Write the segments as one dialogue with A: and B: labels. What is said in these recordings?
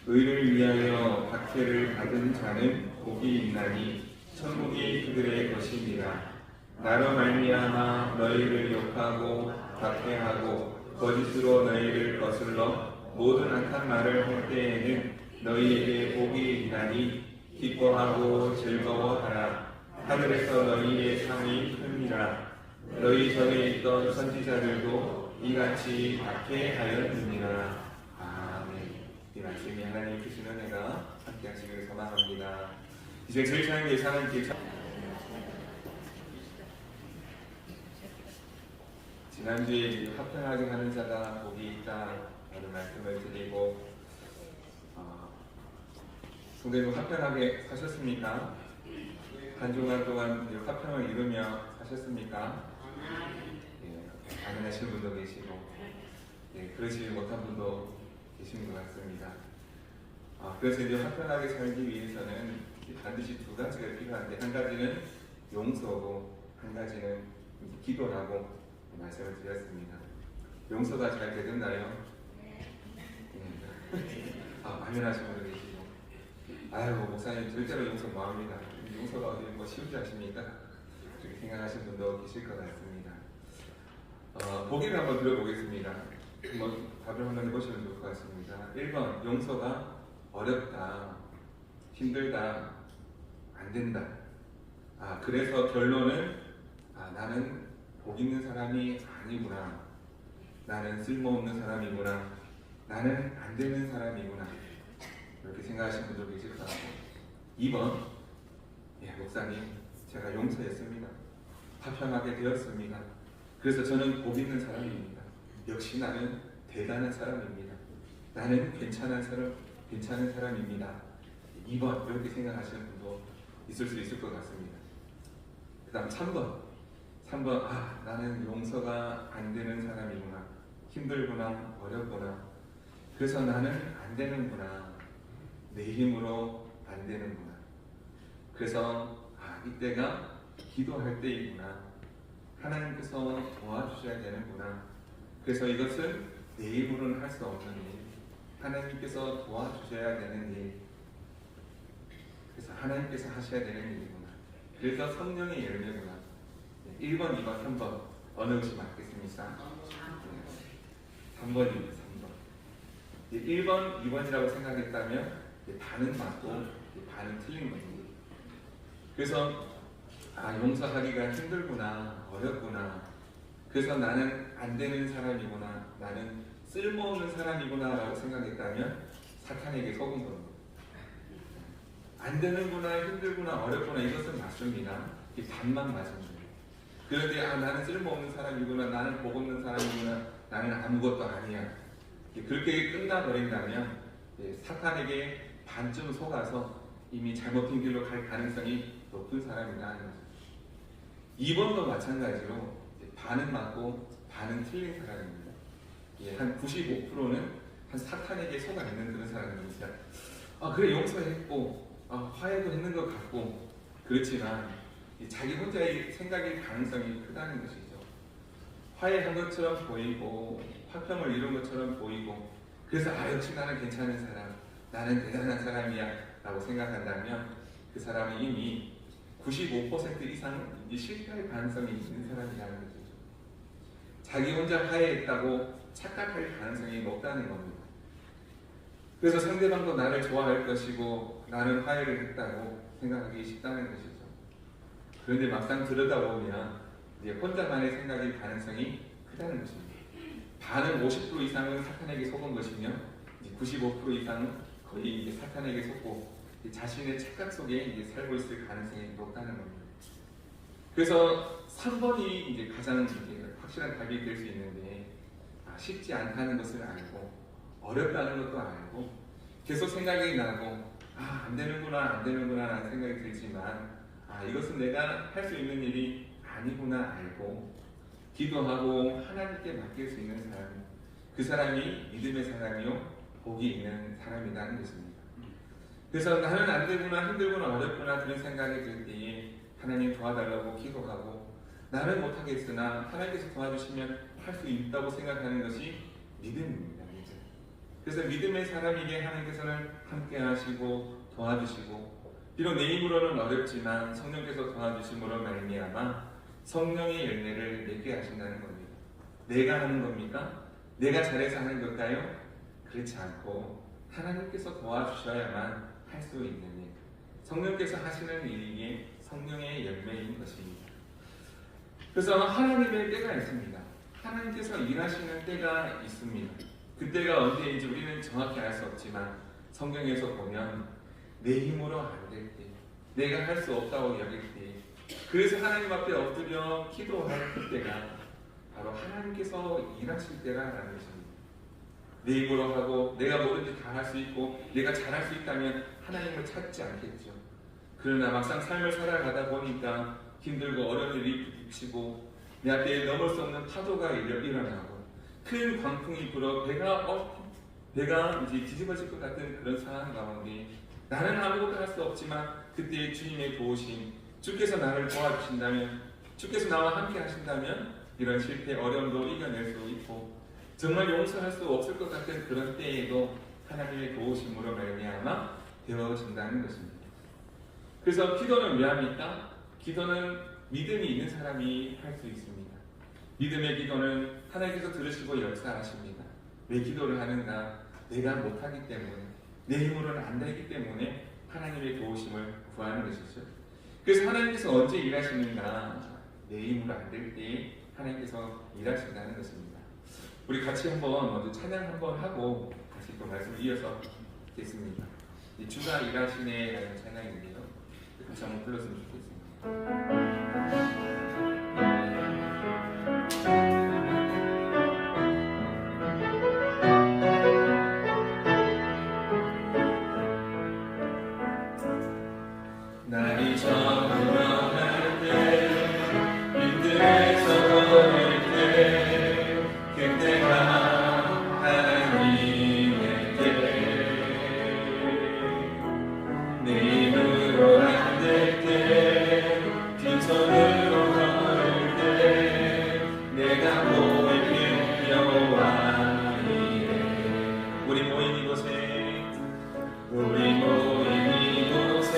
A: 의를 위하여 박해를 받은 자는 복이 있나니 천국이 그들의 것입니다. 나로 말미암아 너희를 욕하고 박해하고 거짓으로 너희를 거슬러 모든 악한 말을 할 때에는 너희에게 복이 있나니 기뻐하고 즐거워하라. 하늘에서 너희의 상이 큽니다. 너희 전에 있던 선지자들도 이같이 박해하였느니라. 아멘. 이 말씀이 하나님 주신 은혜가 함께 하시길 소망합니다. 이제 저희 찬양 예상은 지난주에 화평하게 하는 자가 복이 있다라는 말씀을 드리고 성도님 화평하게 사셨습니까? 한 주간 동안 화평을 이루며 사셨습니까? 가능하신 분도 계시고 그러지 못한 분도 계신 것 같습니다. 그래서 이제 화평하게 살기 위해서는 반드시 두 가지가 필요한데, 한 가지는 용서고 한 가지는 기도라고 말씀을 드렸습니다. 용서가 잘 되셨나요? 당연하신 분도 계시고, 아유 목사님 절대로 용서 뭐합니다. 용서가 어디 뭐 쉬운지 아십니까? 그렇게 생각하시는 분도 계실 것 같습니다. 보기를 한번 들어보겠습니다. 한번 답을 한번 해보시면 좋을 것 같습니다. 1번, 용서가 어렵다, 힘들다, 안 된다. 그래서 결론은 나는 복 있는 사람이 아니구나, 나는 쓸모없는 사람이구나, 나는 안 되는 사람이구나, 이렇게 생각하시는 분도 계실 것 같고, 2번, 목사님 제가 용서했습니다. 화평하게 되었습니다. 그래서 저는 복 있는 사람입니다. 역시 나는 대단한 사람입니다. 나는 괜찮은 사람입니다. 2번, 이렇게 생각하시는 분도 있을 수 있을 것 같습니다. 그 다음 3번, 나는 용서가 안 되는 사람이구나, 힘들구나, 어렵구나, 그래서 나는 안 되는구나, 내 힘으로 안 되는구나, 그래서 이때가 기도할 때이구나, 하나님께서 도와주셔야 되는구나, 그래서 이것은 내 힘으로는 할 수 없는 일, 하나님께서 도와주셔야 되는 일, 그래서 하나님께서 하셔야 되는 일이구나, 그래서 성령의 열매구나. 1번, 2번, 3번 어느 것이 맞겠습니까? 3번입니다. 3번. 1번, 2번이라고 생각했다면 반은 맞고 반은 틀린 겁니다. 그래서 용서하기가 힘들구나, 어렵구나, 그래서 나는 안 되는 사람이구나, 나는 쓸모없는 사람이구나 라고 생각했다면 사탄에게 속은 겁니다. 안 되는구나, 힘들구나, 어렵구나, 이것은 맞습니다. 이 반만 맞습니다. 그런데 나는 쓸모없는 사람이구나, 나는 복 없는 사람이구나, 나는 아무것도 아니야, 그렇게 끝나버린다면 사탄에게 반쯤 속아서 이미 잘못된 길로 갈 가능성이 높은 사람이라는 거죠. 2번도 마찬가지로 반은 맞고 반은 틀린 사람입니다. 한 95%는 한 사탄에게 속아 있는 그런 사람입니다. 그래 용서했고 화해도 했는 것 같고, 그렇지만 자기 혼자의 생각일 가능성이 크다는 것이죠. 화해한 것처럼 보이고 화평을 이룬 것처럼 보이고, 그래서 역시 나는 괜찮은 사람, 나는 대단한 사람이야 라고 생각한다면 그 사람은 이미 95% 이상 실패할 가능성이 있는 사람이라는 거죠. 자기 혼자 화해했다고 착각할 가능성이 높다는 겁니다. 그래서 상대방도 나를 좋아할 것이고 나는 화해를 했다고 생각하기 쉽다는 것이죠. 그런데 막상 들여다보면 혼자만의 생각일 가능성이 크다는 것입니다. 반은 50% 이상은 사탄에게 속은 것이며 95% 이상은 거의 사탄에게 속고 자신의 착각 속에 살고 있을 가능성이 높다는 겁니다. 그래서 3번이 가장 확실한 답이 될 수 있는데, 쉽지 않다는 것을 알고 어렵다는 것도 알고 계속 생각이 나고 안 되는구나 라는 생각이 들지만 이것은 내가 할 수 있는 일이 아니구나 알고 기도하고 하나님께 맡길 수 있는 사람, 그 사람이 믿음의 사람이요 복이 있는 사람이라는 것입니다. 그래서 나는 안 되구나, 힘들구나, 어렵구나 그런 생각이 들 때에 하나님 도와달라고 기도하고, 나는 못하겠으나 하나님께서 도와주시면 할 수 있다고 생각하는 것이 믿음입니다. 믿음. 그래서 믿음의 사람에게 하나님께서는 함께 하시고 도와주시고, 비록 내 힘으로는 어렵지만 성령께서 도와주심으로 말미암아 성령의 열매를 맺게 하신다는 겁니다. 내가 하는 겁니까? 내가 잘해서 하는 걸까요? 그렇지 않고 하나님께서 도와주셔야만 할 수 있는 일, 성령께서 하시는 일이 성령의 열매인 것입니다. 그래서 하나님의 때가 있습니다. 하나님께서 일하시는 때가 있습니다. 그때가 언제인지 우리는 정확히 알 수 없지만 성경에서 보면 내 힘으로 안 될 때, 내가 할 수 없다고 여길 때, 그래서 하나님 앞에 엎드려 기도할 그때가 바로 하나님께서 일하실 때라는 것입니다. 내 힘으로 하고 내가 뭐든지 다 할 수 있고 내가 잘할 수 있다면 하나님을 찾지 않겠죠. 그러나 막상 삶을 살아가다 보니까 힘들고 어려운 일이 부딪히고 내 앞에 넘을 수 없는 파도가 일어나고 큰 광풍이 불어 배가 이제 뒤집어질 것 같은 그런 상황 가운데 나는 아무것도 할 수 없지만 그때 주님의 도우심, 주께서 나를 도와주신다면, 주께서 나와 함께 하신다면 이런 실패, 어려움도 이겨낼 수 있고 정말 용서할 수 없을 것 같은 그런 때에도 하나님의 도우심으로 말미암아 되어진다는 것입니다. 그래서 기도는 왜 합니까? 기도는 믿음이 있는 사람이 할 수 있습니다. 믿음의 기도는 하나님께서 들으시고 역사하십니다. 왜 기도를 하는가? 내가 못하기 때문에, 내 힘으로는 안 되기 때문에 하나님의 도우심을 구하는 것이죠. 그래서 하나님께서 언제 일하시는가? 내 힘으로 안 될 때 하나님께서 일하신다는 것입니다. 우리 같이 한번 먼저 찬양 한번 하고 다시 또 말씀을 이어서 듣겠습니다. 주가 일하시네 라는 찬양인데요. 같이 한번 불렀으면 좋겠습니다. 날이 저물어갈 때 힘들어서 걸을 때 그때가 하나님의 때내 힘으로 안 될 때 빈손으로 걸을 때 내가 모이는 여호와 이래. 우리 모인 이곳에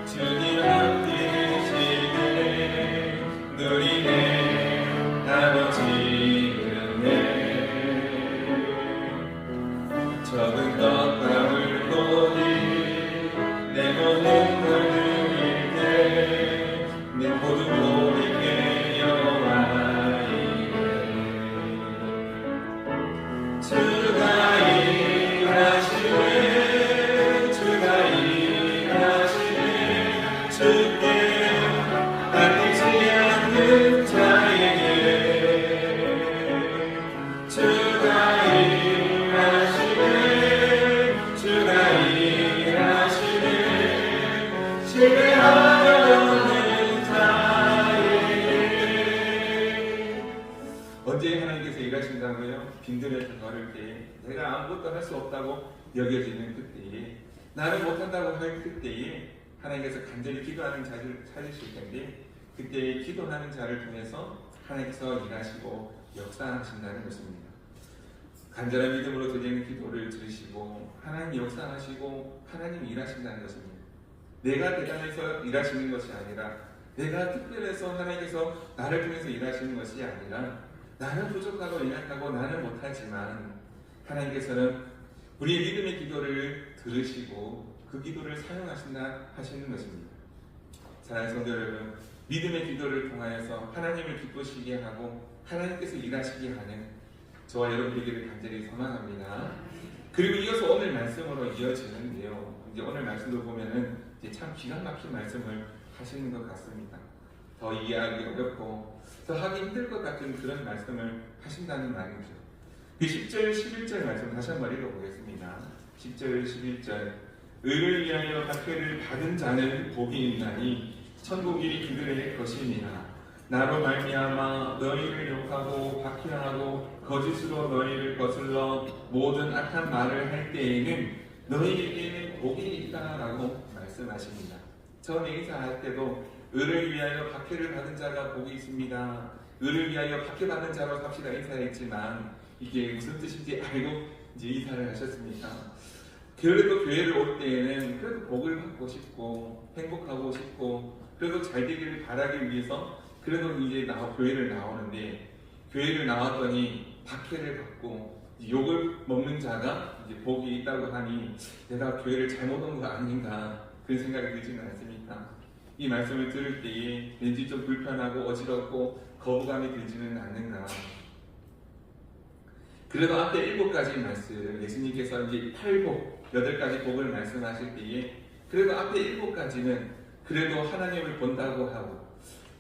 A: 주님 함께 계실 때 누리네 아버지 은혜. 적은 떡과 물고기 내 모든 걸 드릴 때 내 모두 보이게 여호와 이래. 주가 일하시네, 주가 일하시네, 주께 아끼지 않는 자에게. 주가 일하시네, 주가 일하시네, 신뢰하는 자에게. 언제 하나님께서 일하신다고요? 빈들에서 걸을 때, 내가 아무것도 할 수 없다고 여겨지는 그때에, 나는 못한다고 할 그때에 하나님께서 간절히 기도하는 자를 찾으실 텐데, 그때 기도하는 자를 통해서 하나님께서 일하시고 역사하신다는 것입니다. 간절한 믿음으로 드리는 기도를 들으시고 하나님 역사하시고 하나님 일하신다는 것입니다. 내가 대단해서 일하시는 것이 아니라, 내가 특별해서 하나님께서 나를 통해서 일하시는 것이 아니라, 나는 부족하고 연약하고 나는 못하지만 하나님께서는 우리의 믿음의 기도를 들으시고 그 기도를 사용하신다 하시는 것입니다. 사랑하는 성도 여러분, 믿음의 기도를 통하여서 하나님을 기쁘시게 하고 하나님께서 일하시게 하는 저와 여러분 되기를 간절히 소망합니다. 그리고 이어서 오늘 말씀으로 이어지는데요. 이제 오늘 말씀도 보면은 이제 참 기가 막힌 말씀을 하시는 것 같습니다. 더 이해하기 어렵고 더 하기 힘들 것 같은 그런 말씀을 하신다는 말이죠. 그 10절, 11절 말씀 다시 한번 읽어보겠습니다. 10절, 11절. 의를 위하여 박해를 받은 자는 복이 있나니 천국이 그들의 것이니라. 나로 말미암아 너희를 욕하고 박해하고 거짓으로 너희를 거슬러 모든 악한 말을 할 때에는 너희에게는 복이 있다라고 말씀하십니다. 전 인사할 때도 의를 위하여 박해를 받은 자가 복이 있습니다. 의를 위하여 박해받는 자로 삽시다 인사했지만 이게 무슨 뜻인지 알고 이제 이사를 하셨습니다. 그래도 교회를 올 때에는 그래도 복을 받고 싶고 행복하고 싶고 그래도 잘 되기를 바라기 위해서 그래도 이제 교회를 나오는데, 교회를 나왔더니 박해를 받고 욕을 먹는 자가 이제 복이 있다고 하니 내가 교회를 잘못 온 거 아닌가 그런 생각이 들지는 않습니까? 이 말씀을 들을 때에 왠지 좀 불편하고 어지럽고 거부감이 들지는 않는가. 그래도 앞에 7가지 말씀, 예수님께서 이제 8복, 8가지 복을 말씀하실 때에 그래도 앞에 7가지는 그래도 하나님을 본다고 하고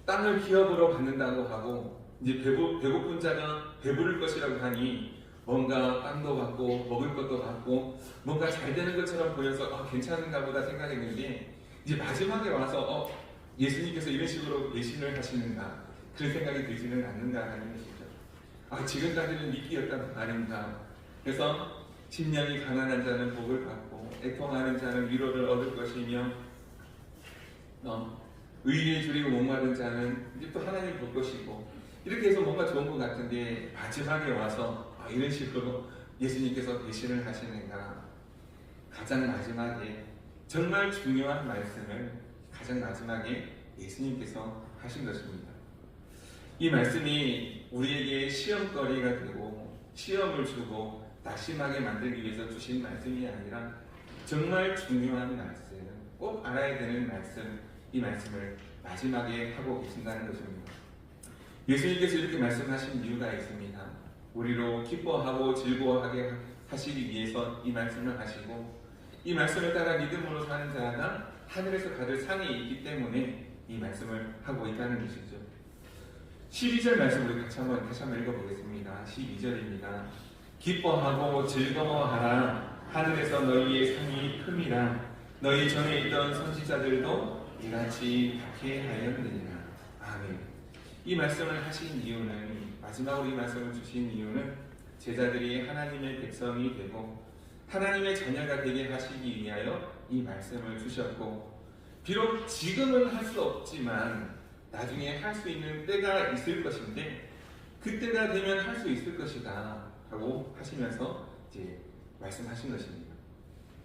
A: 땅을 기업으로 받는다고 하고 이제 배고픈 자가 배부를 것이라고 하니 뭔가 빵도 받고 먹을 것도 받고 뭔가 잘 되는 것처럼 보여서 괜찮은가 보다 생각했는데, 이제 마지막에 와서 예수님께서 이런 식으로 예신을 하시는가 그런 생각이 들지는 않는가 하는 것이죠. 지금까지는 미끼였단 말인가. 그래서 심령이 가난한 자는 복을 받고 애통하는 자는 위로를 얻을 것이며 의에 줄이고 목마른 자는 이제 또 하나님 볼 것이고, 이렇게 해서 뭔가 좋은 것 같은데 마지막에 와서 이런 식으로 예수님께서 배신을 하시는가. 가장 마지막에 정말 중요한 말씀을 가장 마지막에 예수님께서 하신 것입니다. 이 말씀이 우리에게 시험거리가 되고 시험을 주고 낙심하게 만들기 위해서 주신 말씀이 아니라 정말 중요한 말씀, 꼭 알아야 되는 말씀, 이 말씀을 마지막에 하고 계신다는 것입니다. 예수님께서 이렇게 말씀하신 이유가 있습니다. 우리로 기뻐하고 즐거워하게 하시기 위해서 이 말씀을 하시고, 이 말씀을 따라 믿음으로 사는 자가 하늘에서 받을 상이 있기 때문에 이 말씀을 하고 있다는 것이죠. 12절 말씀 우리 다시 한번 읽어보겠습니다. 12절입니다. 기뻐하고 즐거워하라. 하늘에서 너희의 상이 큼이라. 너희 전에 있던 선지자들도 이같이 박해하였느니라. 아멘. 이 말씀을 하신 이유는, 마지막으로 이 말씀을 주신 이유는 제자들이 하나님의 백성이 되고 하나님의 자녀가 되게 하시기 위하여 이 말씀을 주셨고, 비록 지금은 할 수 없지만 나중에 할 수 있는 때가 있을 것인데 그때가 되면 할 수 있을 것이다 라고 하시면서 이제 말씀하신 것입니다.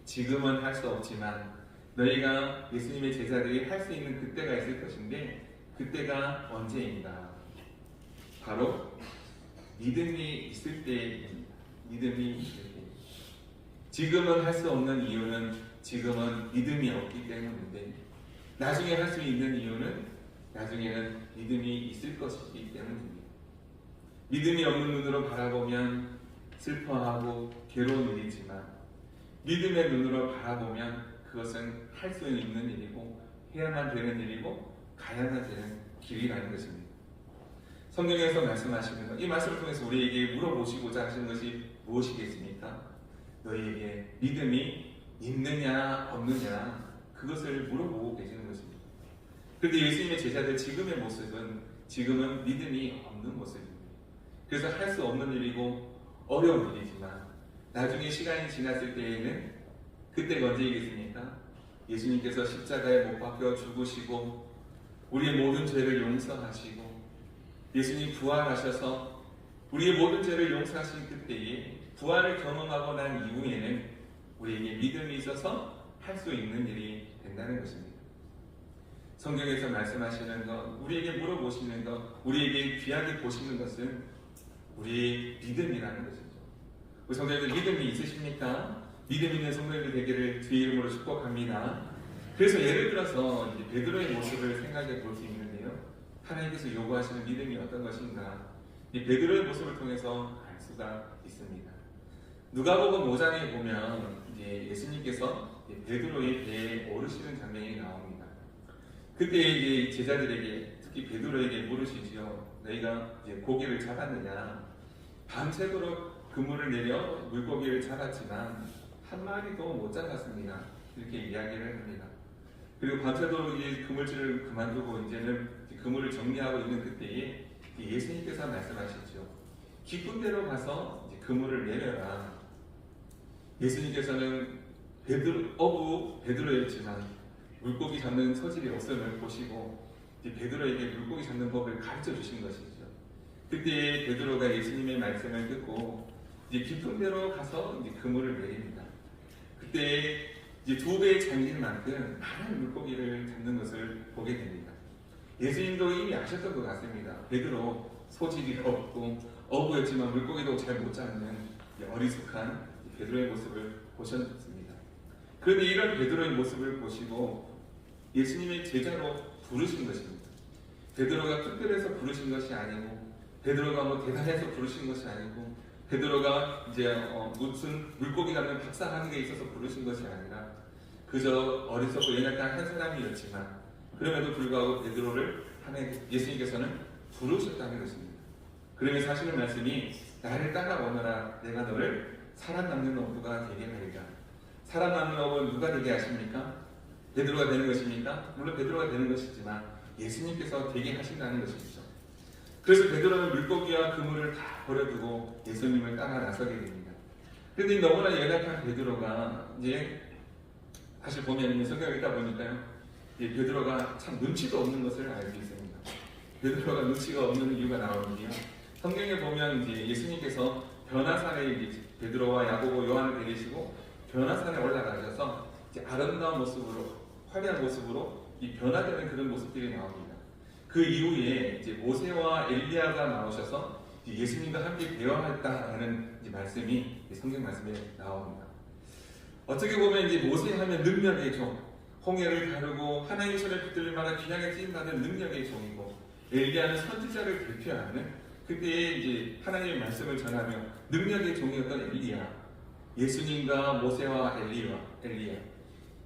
A: 지금은 할 수 없지만 너희가 예수님의 제자들이 할 수 있는 그때가 있을 것인데 그때가 언제인가? 바로 믿음이 있을 때입니다. 믿음이 있을 때. 지금은 할 수 없는 이유는 지금은 믿음이 없기 때문인데, 나중에 할 수 있는 이유는 나중에는 믿음이 있을 것이기 때문입니다. 믿음이 없는 눈으로 바라보면 슬퍼하고 괴로운 일이지만 믿음의 눈으로 바라보면 그것은 할 수 있는 일이고 해야만 되는 일이고 가야만 되는 길이라는 것입니다. 성경에서 말씀하시는 것, 이 말씀을 통해서 우리에게 물어보시고자 하시는 것이 무엇이겠습니까? 너희에게 믿음이 있느냐 없느냐 그것을 물어보고 계시는 것입니다. 그런데 예수님의 제자들 지금의 모습은 지금은 믿음이 없는 모습입니다. 그래서 할 수 없는 일이고 어려운 일이지만 나중에 시간이 지났을 때에는 그때가 언제이겠습니까? 예수님께서 십자가에 못 박혀 죽으시고 우리의 모든 죄를 용서하시고 예수님 부활하셔서 우리의 모든 죄를 용서하신 그때에 부활을 경험하고 난 이후에는 우리에게 믿음이 있어서 할 수 있는 일이 된다는 것입니다. 성경에서 말씀하시는 것, 우리에게 물어보시는 것, 우리에게 귀하게 보시는 것은 우리의 믿음이라는 것이죠. 우리 성도님들 믿음이 있으십니까? 믿음 있는 성도님들 되기를 주의 이름으로 축복합니다. 그래서 예를 들어서 이제 베드로의 모습을 생각해 볼 수 있는데요. 하나님께서 요구하시는 믿음이 어떤 것인가? 이 베드로의 모습을 통해서 알 수가 있습니다. 누가복음 5장에 보면 이제 예수님께서 베드로의 배에 오르시는 장면이 나옵니다. 그때 이제 제자들에게 특히 베드로에게 물으시지요. 너희가 이제 고기를 잡았느냐? 밤새도록 그물을 내려 물고기를 잡았지만 한 마리도 못 잡았습니다. 이렇게 이야기를 합니다. 그리고 밤새도록 이제 그물질을 그만두고 이제는 그물을 정리하고 있는 그때에 예수님께서 말씀하시죠. 깊은 데로 가서 이제 그물을 내려라. 예수님께서는 베드로였지만 물고기 잡는 소질이 없음을 보시고 베드로에게 물고기 잡는 법을 가르쳐 주신 것이죠. 그때 베드로가 예수님의 말씀을 듣고 이제 깊은 데로 가서 이제 그물을 내립니다. 그때 이제 2배의 장기만큼 많은 물고기를 잡는 것을 보게 됩니다. 예수님도 이미 아셨던 것 같습니다. 베드로 소질이 없고 어부였지만 물고기도 잘 못 잡는 어리숙한 베드로의 모습을 보셨습니다. 그런데 이런 베드로의 모습을 보시고 예수님의 제자로 부르신 것입니다. 베드로가 특별해서 부르신 것이 아니고, 베드로가 뭐 대단해서 부르신 것이 아니고, 베드로가 이제 무슨 물고기 잡는 박사학위에 있어서 부르신 것이 아니라 그저 어리석고 연약한 한 사람이었지만 그럼에도 불구하고 베드로를 예수님께서는 부르셨다는 것입니다. 그러면서 하시는 말씀이 나를 따라오너라 내가 너를 살아남는 어부가 되게 하리라. 살아남는 어부는 누가 되게 하십니까? 베드로가 되는 것입니까? 물론 베드로가 되는 것이지만 예수님께서 되게 하신다는 것이죠. 그래서 베드로는 물고기와 그물을 다 버려두고 예수님을 따라 나서게 됩니다. 그런데 너무나 연약한 베드로가 이제 사실 보면 성경을 읽다 보니까요, 베드로가 참 눈치도 없는 것을 알 수 있습니다. 베드로가 눈치가 없는 이유가 나오는데요. 성경에 보면 이제 예수님께서 변화산에 이제 베드로와 야고보, 요한을 데리시고 변화산에 올라가셔서 이제 아름다운 모습으로, 화려한 모습으로 이 변화되는 그런 모습들이 나옵니다. 그 이후에 이제 모세와 엘리야가 나오셔서 예수님과 함께 대화했다라는 이제 말씀이 성경 말씀에 나옵니다. 어떻게 보면 이제 모세하면 능력의 종, 홍해를 가르고 하나님의 손에 붙들릴 만한 귀하게 쓰임받은 능력의 종이고, 엘리야는 선지자를 대표하는 그때에 이제 하나님의 말씀을 전하며 능력의 종이었던 엘리야, 예수님과 모세와 엘리야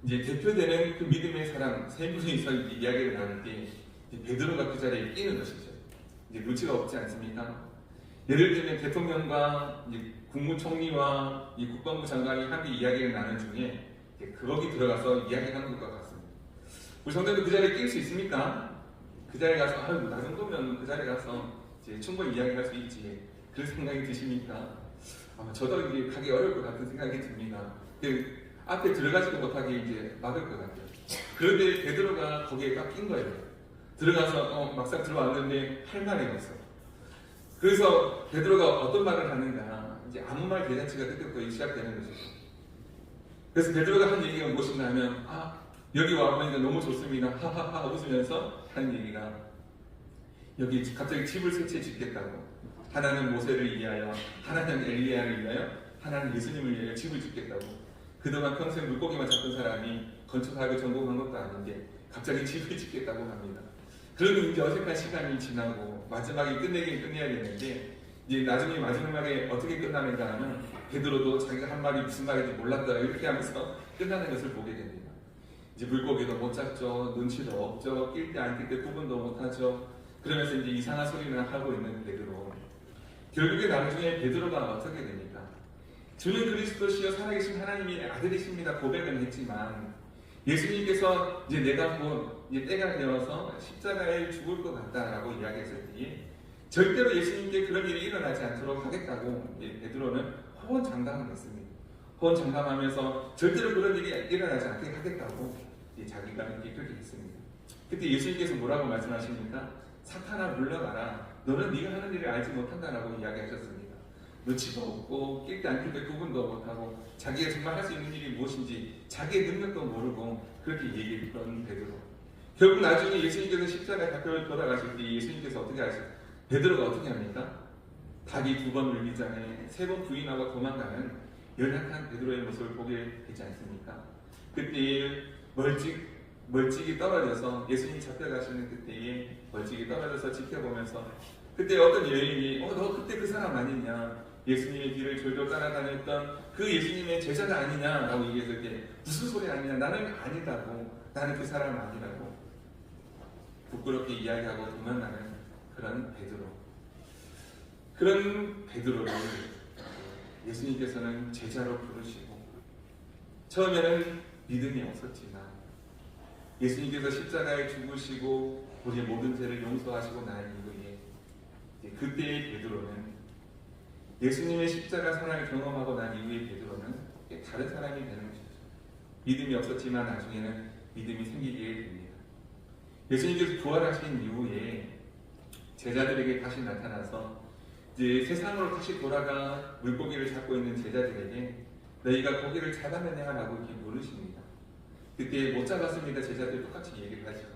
A: 이제 대표되는 그 믿음의 사람 세 분이서 이야기를 나눌 때 베드로가 그 자리에 끼는 것이죠. 이제 눈치가 없지 않습니까? 예를 들면 대통령과 국무총리와 이 국방부 장관이 함께 이야기를 나눈 중에 거기 들어가서 이야기하는 것과 같습니다. 우리 성도님도 그 자리에 낄 수 있습니까? 그 자리에 가서 아유 나 정도면 그 자리에 가서 이제 충분히 이야기할 수 있지, 그런 생각이 드십니까? 아마 저도 이제 가기 어려울 것 같은 생각이 듭니다. 앞에 들어가지도 못하게 이제 막을 것 같아요. 그런데 베드로가 거기에 딱 낀 거예요. 들어가서 막상 들어왔는데 할 말이 없어. 그래서 베드로가 어떤 말을 하는가, 이제 아무 말 대잔치가 그때부터 시작되는 거죠. 그래서 베드로가 한 얘기가 무엇인가 하면, 여기 와보니까 너무 좋습니다. 하하하 웃으면서 하는 얘기가, 여기 갑자기 집을 세 채 짓겠다고. 하나는 모세를 위하여, 하나는 엘리야를 위하여, 하나는 예수님을 위하여 집을 짓겠다고. 그동안 평생 물고기만 잡던 사람이 건축학을 전공한 것도 아닌데 갑자기 집을 짓겠다고 합니다. 그리고 이제 어색한 시간이 지나고 마지막에 끝내긴 끝내야 되는데, 이제 나중에 마지막에 어떻게 끝나는가 하면 베드로도 자기가 한 말이 무슨 말인지 몰랐다 이렇게 하면서 끝나는 것을 보게 됩니다. 이제 물고기도 못 잡죠, 눈치도 없죠, 낄 때 안 낄 때 구분도 못하죠. 그러면서 이제 이상한 소리를 하고 있는 베드로. 결국에 나중에 베드로가 어떻게 됩니까? 주는 그리스도시여 살아계신 하나님의 아들이십니다 고백은 했지만, 예수님께서 이제 내가 곧 이제 때가 되어서 십자가에 죽을 것 같다라고 이야기했을 때에 절대로 예수님께 그런 일이 일어나지 않도록 하겠다고 베드로는 호언장담을 했습니다. 호언장담하면서 절대로 그런 일이 일어나지 않게 하겠다고 자기가 그렇게 했습니다. 그때 예수님께서 뭐라고 말씀하십니까? 사탄아 물러가라. 너는 네가 하는 일을 알지 못한다라고 이야기하셨습니다. 눈치도 없고 낄 때 안 낄 때 구분도 못하고 자기가 정말 할 수 있는 일이 무엇인지 자기의 능력도 모르고 그렇게 얘기했던 베드로. 결국 나중에 예수님께서 십자가에 잡혀 돌아가실 때 예수님께서 어떻게 하실까요? 베드로가 어떻게 합니까? 닭이 2번 물기 전에 3번 부인하고 도망가는 연약한 베드로의 모습을 보게 되지 않습니까? 그때 멀찍이 떨어져서 예수님이 잡혀가시는 그때에 멀찍이 떨어져서 지켜보면서 그때 어떤 여인이 너 그때 그 사람 아니냐, 예수님의 뒤를 졸졸 따라다녔던 그 예수님의 제자가 아니냐라고 얘기했을 때 무슨 소리 아니냐, 나는 아니다고, 나는 그 사람 아니라고 부끄럽게 이야기하고 도망가는 그런 베드로. 그런 베드로를 예수님께서는 제자로 부르시고, 처음에는 믿음이 없었지만 예수님께서 십자가에 죽으시고 우리의 모든 죄를 용서하시고 난 이후에 그때의 베드로는, 예수님의 십자가 사랑을 경험하고 난 이후의 베드로는 다른 사람이 되는 것이죠. 믿음이 없었지만 나중에는 믿음이 생기게 됩니다. 예수님께서 부활하신 이후에 제자들에게 다시 나타나서 이제 세상으로 다시 돌아가 물고기를 잡고 있는 제자들에게 너희가 고기를 잡았느냐라고 이렇게 물으십니다. 그때 못 잡았습니다. 제자들 똑같이 얘기를 하죠.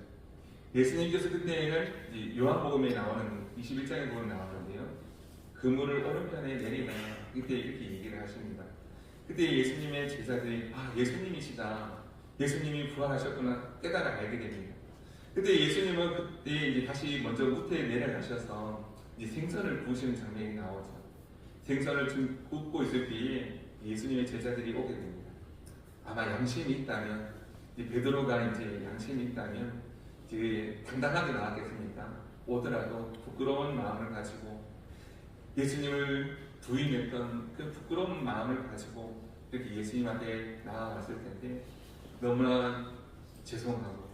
A: 예수님께서 그때는 요한복음에 나오는 21장에 보면 나오는데요. 그물을 오른편에 내리라. 그때 이렇게 얘기를 하십니다. 그때 예수님의 제자들이 예수님이시다. 예수님이 부활하셨구나 깨달아 알게 됩니다. 그때 예수님은 그때 이제 다시 먼저 우태에 내려가셔서 이제 생선을 구우시는 장면이 나오죠. 생선을 굽고 있을 때에 예수님의 제자들이 오게 됩니다. 아마 양심이 있다면 베드로가 이제 양심이 있다면 이제 당당하게 나왔겠습니까? 오더라도 부끄러운 마음을 가지고 예수님을 부인했던 그 부끄러운 마음을 가지고 이렇게 예수님 앞에 나아갔을 텐데 너무나 죄송하고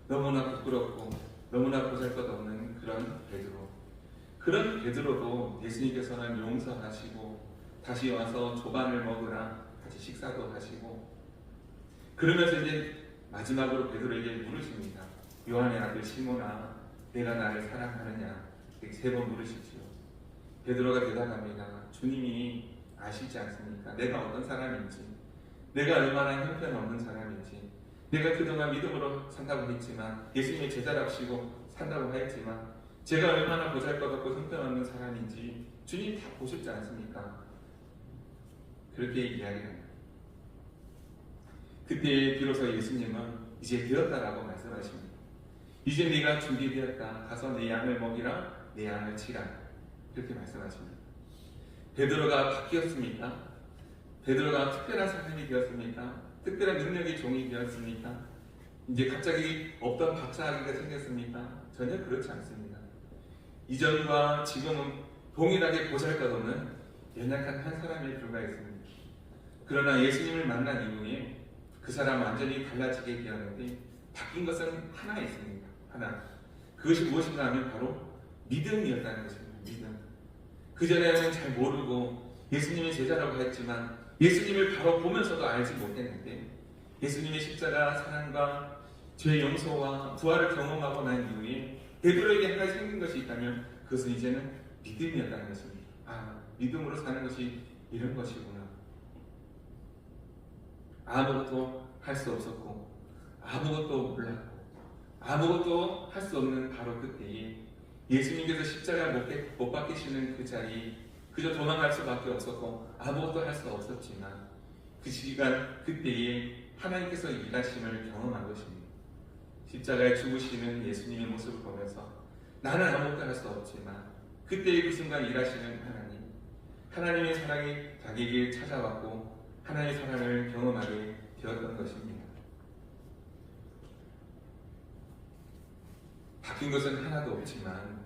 A: 너무나 부끄럽고 너무나 보잘것없는 그런 베드로도 예수님께서는 용서하시고 다시 와서 조반을 먹으라 같이 식사도 하시고 그러면서 이제 마지막으로 베드로에게 물으십니다. 요한의 아들 시몬아 내가 나를 사랑하느냐 이렇게 3번 물으시죠. 베드로가 대답합니다. 주님이 아시지 않습니까? 내가 어떤 사람인지 내가 얼마나 형편없는 사람인지 내가 그동안 믿음으로 산다고 했지만 예수님의 제자랍시고 산다고 하였지만 제가 얼마나 보잘것없고 형편없는 사람인지 주님 다 보셨지 않습니까? 그렇게 이야기합니다. 그때 비로소 예수님은 이제 되었다라고 말씀하십니다. 이제 네가 준비되었다. 가서 내 양을 먹이라. 내 양을 치라. 그렇게 말씀하십니다. 베드로가 바뀌었습니까? 베드로가 특별한 사람이 되었습니까? 특별한 능력의 종이 되었습니까? 이제 갑자기 없던 박사학위가 생겼습니까? 전혀 그렇지 않습니다. 이전과 지금은 동일하게 보잘것없는 연약한 한 사람에 불과했습니다. 그러나 예수님을 만난 이후에 그 사람 완전히 달라지게 되었는데 바뀐 것은 하나 있습니다. 하나. 그것이 무엇인가 하면 바로 믿음이었다는 것입니다. 믿음. 그전에는 잘 모르고 예수님의 제자라고 했지만 예수님을 바로 보면서도 알지 못했는데 예수님의 십자가 사랑과 죄 용서와 부활을 경험하고 난 이후에 베드로에게 한 가지 생긴 것이 있다면 그것은 이제는 믿음이었다는 것입니다. 믿음으로 사는 것이 이런 것이구나. 아무것도 할 수 없었고 아무것도 몰랐고 아무것도 할 수 없는 바로 그때에 예수님께서 십자가 못 박히시는 그 자리 그저 도망갈 수밖에 없었고 아무것도 할 수 없었지만 그 시간 그때에 하나님께서 일하심을 경험한 것입니다. 십자가에 죽으시는 예수님의 모습을 보면서 나는 아무것도 할 수 없지만 그때의 그 순간 일하시는 하나님의 사랑이 자기에게 찾아왔고 하나님의 사랑을 경험하게 되었던 것입니다. 바뀐 것은 하나도 없지만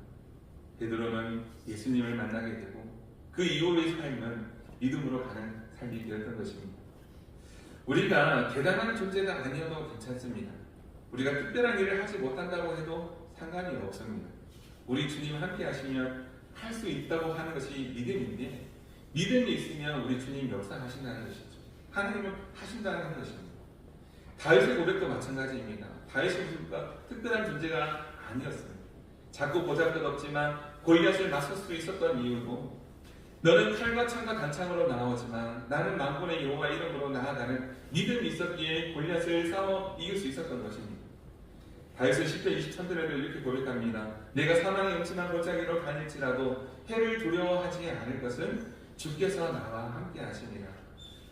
A: 베드로는 예수님을 만나게 되고 그 이후의 삶은 믿음으로 가는 삶이 되었던 것입니다. 우리가 대단한 존재가 아니어도 괜찮습니다. 우리가 특별한 일을 하지 못한다고 해도 상관이 없습니다. 우리 주님 함께 하시면 할 수 있다고 하는 것이 믿음인데 믿음이 있으면 우리 주님 역사하신다는 것이죠. 하나님은 하신다는 것입니다. 다윗의 고백도 마찬가지입니다. 다윗이 특별한 존재가 아니었습니다. 자꾸 보잘것없지만 골리앗을 맞설 수 있었던 이유도 너는 칼과 창과 단창으로 나오지만 나는 만군의 여호와 이름으로 나아가는 믿음이 있었기에 골리앗을 싸워 이길 수 있었던 것입니다. 다윗은 10편 23절에도 이렇게 고백합니다. 내가 사망의 음침한 골짜기로 다닐지라도 해를 두려워하지 않을 것은 주께서 나와 함께 하시니라.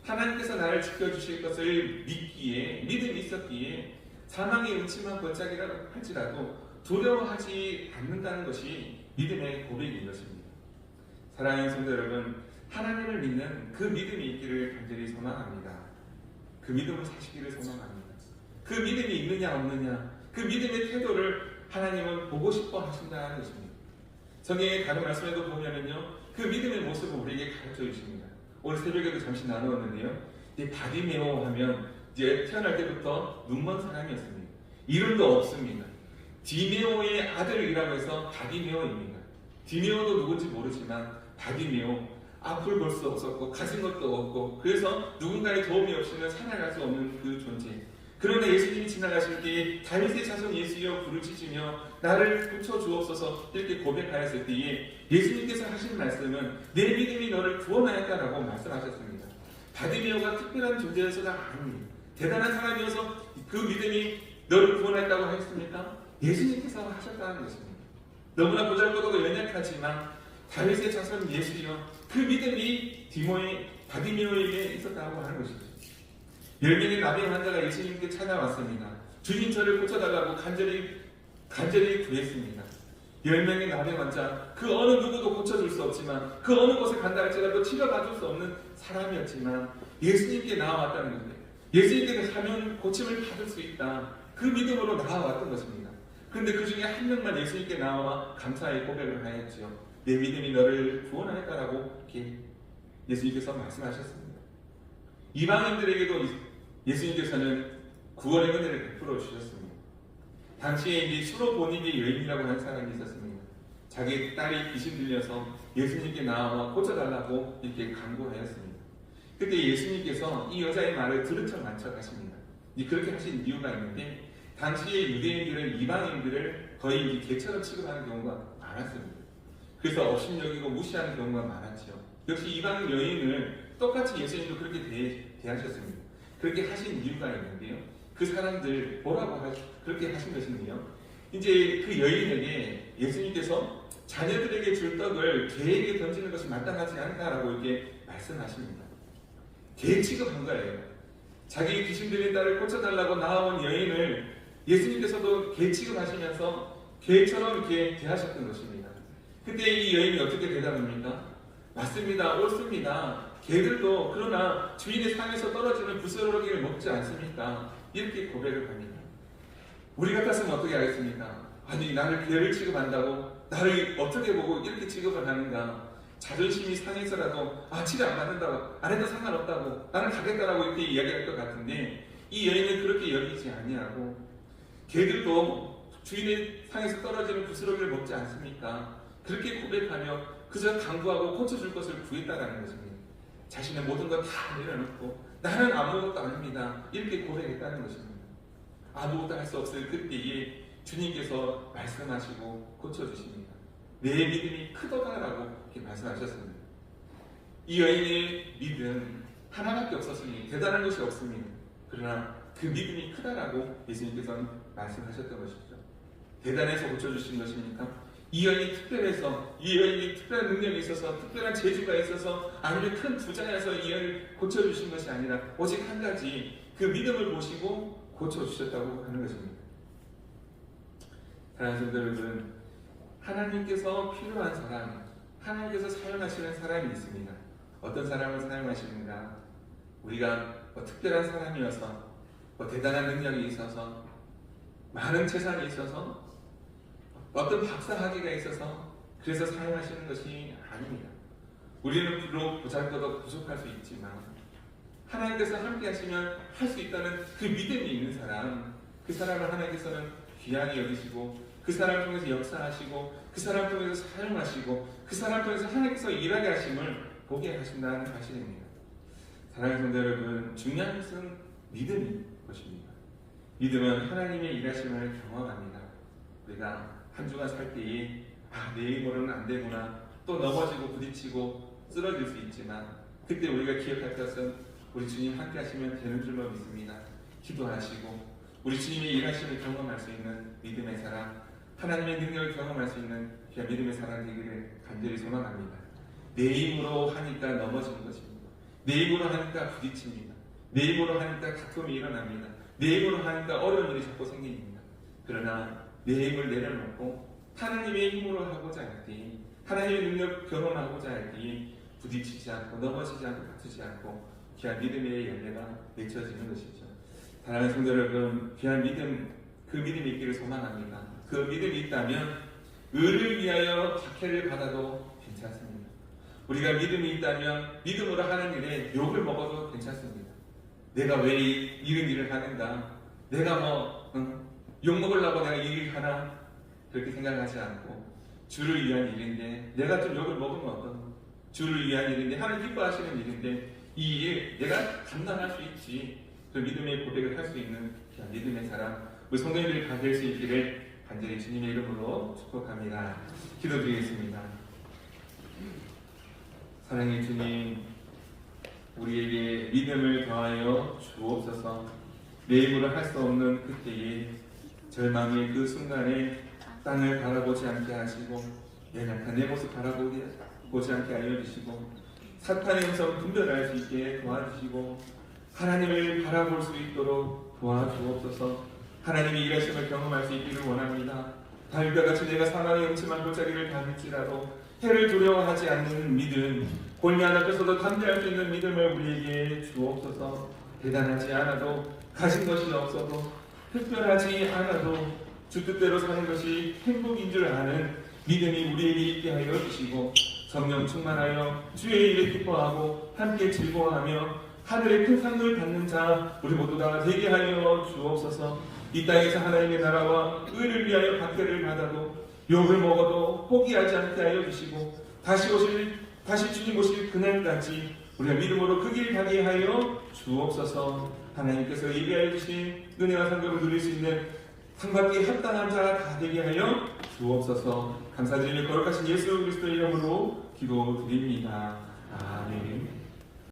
A: 하나님께서 나를 지켜주실 것을 믿음이 있었기에 사망의 음침한 골짜기라고 할지라도 두려워하지 않는다는 것이 믿음의 고백인 것입니다. 사랑하는 성도 여러분, 하나님을 믿는 그 믿음이 있기를 간절히 소망합니다. 그 믿음을 사시기를 소망합니다. 그 믿음이 있느냐 없느냐 그 믿음의 태도를 하나님은 보고 싶어 하신다는 것입니다. 성경의 다른 말씀에도 보면은요, 그 믿음의 모습을 우리에게 가르쳐 주십니다. 오늘 새벽에도 잠시 나누었는데요, 바디메오 하면 이제 태어날 때부터 눈먼 사람이었습니다. 이름도 없습니다. 디메오의 아들이라고 해서 바디메오입니다. 디메오도 누군지 모르지만 바디메오, 앞을 볼 수 없었고 가진 것도 없고 그래서 누군가의 도움이 없이는 살아갈 수 없는 그 존재. 그러나 예수님이 지나가실 때에 다윗의 자손 예수여 부르짖으며 나를 고쳐주옵소서 이렇게 고백하였을 때에 예수님께서 하신 말씀은 내 믿음이 너를 구원하였다라고 말씀하셨습니다. 바디메오가 특별한 존재여서가 아닙니다. 대단한 사람이어서 그 믿음이 너를 구원했다고 하셨습니까? 예수님께서 하셨다는 것입니다. 너무나 보잘것없고 연약하지만 다윗의 자손 예수여 그 믿음이 바디메오에게 있었다고 하는 것이죠. 10명의 나병 환자가 예수님께 찾아왔습니다. 주님 저를 고쳐달라고 간절히 구했습니다. 10명의 나병 환자, 그 어느 누구도 고쳐줄 수 없지만 그 어느 곳에 간다 할지라도 치료받을 수 없는 사람이었지만 예수님께 나아왔다는 겁니다. 예수님께 가면 고침을 받을 수 있다. 그 믿음으로 나아왔던 것입니다. 그런데 그 중에 한 명만 예수님께 나와 감사의 고백을 하였죠. 내 믿음이 너를 구원하였다라고 이렇게 예수님께서 말씀하셨습니다. 이방인들에게도 예수님께서는 구원의 은혜를 베풀어 주셨습니다. 당시에 이제 수로보니게 여인이라고 하는 사람이 있었습니다. 자기 딸이 귀신 들려서 예수님께 나와 고쳐달라고 이렇게 간구하였습니다. 그때 예수님께서 이 여자의 말을 들은 척 만척하십니다. 그렇게 하신 이유가 있는데 당시에 유대인들은 이방인들을 거의 개처럼 취급하는 경우가 많았습니다. 그래서 업신여기고 무시하는 경우가 많았죠. 역시 이방인 여인을 똑같이 예수님도 그렇게 대하셨습니다. 그렇게 하신 이유가 있는데요. 그 사람들 뭐라고 그렇게 하신 것인데요. 이제 그 여인에게 예수님께서 자녀들에게 줄 떡을 개에게 던지는 것이 마땅하지 않다라고 이렇게 말씀하십니다. 개 취급한 거예요. 자기 귀신 들린 딸을 고쳐달라고 나아온 여인을 예수님께서도 개 취급하시면서 개처럼 이렇게 대하셨던 것입니다. 그때 이 여인이 어떻게 대답합니까? 맞습니다. 옳습니다. 개들도 그러나 주인의 상에서 떨어지는 부스러기를 먹지 않습니까? 이렇게 고백을 합니다. 우리 같았으면 어떻게 하겠습니까? 아니 나를 개를 취급한다고 나를 어떻게 보고 이렇게 취급을 하는가? 자존심이 상해서라도 치료 안 받는다고 안 해도 상관없다고 나는 가겠다라고 이렇게 이야기할 것 같은데 이 여인은 그렇게 여기지 아니하고 개들도 주인의 상에서 떨어지는 부스러기를 먹지 않습니까? 그렇게 고백하며 그저 강구하고 고쳐줄 것을 구했다라는 것입니다. 자신의 모든 것 다 내려놓고 나는 아무것도 아닙니다. 이렇게 고백했다는 것입니다. 아무것도 할 수 없을 그때에 주님께서 말씀하시고 고쳐주십니다. 내 믿음이 크도다라고 이렇게 말씀하셨습니다. 이 여인의 믿음 하나밖에 없었으니 대단한 것이 없습니다. 그러나 그 믿음이 크다라고 예수님께서는 말씀하셨던 것이죠. 대단해서 고쳐주신 것입니까? 이 여인이 특별해서 이 여인이 특별한 능력이 있어서 특별한 재주가 있어서 아니면 큰 부자여서 이 여인을 고쳐주신 것이 아니라 오직 한 가지 그 믿음을 보시고 고쳐주셨다고 하는 것입니다. 사랑하는 성도 여러분, 하나님께서 필요한 사람, 하나님께서 사용하시는 사람이 있습니다. 어떤 사람을 사용하시는가? 우리가 특별한 사람이어서 대단한 능력이 있어서 많은 재산이 있어서 어떤 박사학위가 있어서 그래서 사용하시는 것이 아닙니다. 우리는 비록 보잘것없고 부족할 수 있지만 하나님께서 함께 하시면 할 수 있다는 그 믿음이 있는 사람, 그 사람을 하나님께서는 귀하게 여기시고 그 사람을 통해서 역사하시고 그 사람을 통해서 사용하시고 그 사람을 통해서 하나님께서 일하게 하심을 보게 하신다는 사실입니다. 사랑하는 성도 여러분, 중요한 것은 믿음인 것입니다. 믿음은 하나님의 일하심을 경험합니다. 우리가 한 주간 살 때에 내 힘으로는 안 되구나 또 넘어지고 부딪히고 쓰러질 수 있지만 그때 우리가 기억할 것은 우리 주님 함께 하시면 되는 줄로 믿습니다. 기도하시고 우리 주님의 일하심을 경험할 수 있는 믿음의 사람, 하나님의 능력을 경험할 수 있는 귀한 믿음의 사람 되기를 간절히 소망합니다. 내 힘으로 하니까 넘어지는 것입니다. 내 힘으로 하니까 부딪힙니다. 내 힘으로 하니까 다툼이 일어납니다. 내 힘으로 하니까 어려운 일이 자꾸 생깁니다. 그러나 내 힘을 내려놓고 하나님의 힘으로 하고자 할 때, 하나님의 능력 경험하고자 할 때 부딪히지 않고 넘어지지 않고 다투지 않고 귀한 믿음의 열매가 맺혀지는 것이죠. 사랑하는 성도 여러분, 귀한 믿음, 그 믿음이 있기를 소망합니다. 그 믿음이 있다면 의를 위하여 박해를 받아도 괜찮습니다. 우리가 믿음이 있다면 믿음으로 하는 일에 욕을 먹어도 괜찮습니다. 내가 왜 이런 일을 하는가? 내가 욕 먹으려고 내가 이 일을 하나? 그렇게 생각하지 않고 주를 위한 일인데 내가 좀 욕을 먹으면 어떤 주를 위한 일인데 하나님 기뻐하시는 일인데 이 일 내가 감당할 수 있지. 그 믿음의 고백을 할 수 있는 귀한 믿음의 사람 우리 성도님들이 다 될 수 있기를 간절히 주님의 이름으로 축복합니다. 기도드리겠습니다. 사랑의 주님, 우리에게 믿음을 더하여 주옵소서. 내 힘으로 할 수 없는 그때에 절망의 그 순간에 땅을 바라보지 않게 하시고 연약한 내 모습 바라보지 않게 하여 주시고 사탄의 음성 분별할 수 있게 도와주시고 하나님을 바라볼 수 있도록 도와주옵소서. 하나님의 일하심을 경험할 수 있기를 원합니다. 다윗과 같이 내가 사망의 음침한 골짜기를 밟을지라도 해를 두려워하지 않는 믿음, 골리앗 앞에서도 담대할 수 있는 믿음을 우리에게 주옵소서. 대단하지 않아도 가진 것이 없어도 특별하지 않아도 주 뜻대로 사는 것이 행복인 줄 아는 믿음이 우리에게 있게 하여 주시고 성령 충만하여 주의 일에 기뻐하고 함께 즐거워하며 하늘의 큰 상을 받는 자 우리 모두 다 되게 하여 주옵소서. 이 땅에서 하나님의 나라와 의를 위하여 박해를 받아도 욕을 먹어도 포기하지 않게 하여 주시고 다시 주님 오실 그날까지 우리가 믿음으로 그 길 가게 하여 주옵소서. 하나님께서 예비하여 주신 은혜와 상급을 누릴 수 있는 상받기에 합당한 자 다 되게 하여 주옵소서. 감사드리며 거룩하신 예수 그리스도의 이름으로 기도드립니다. 아멘.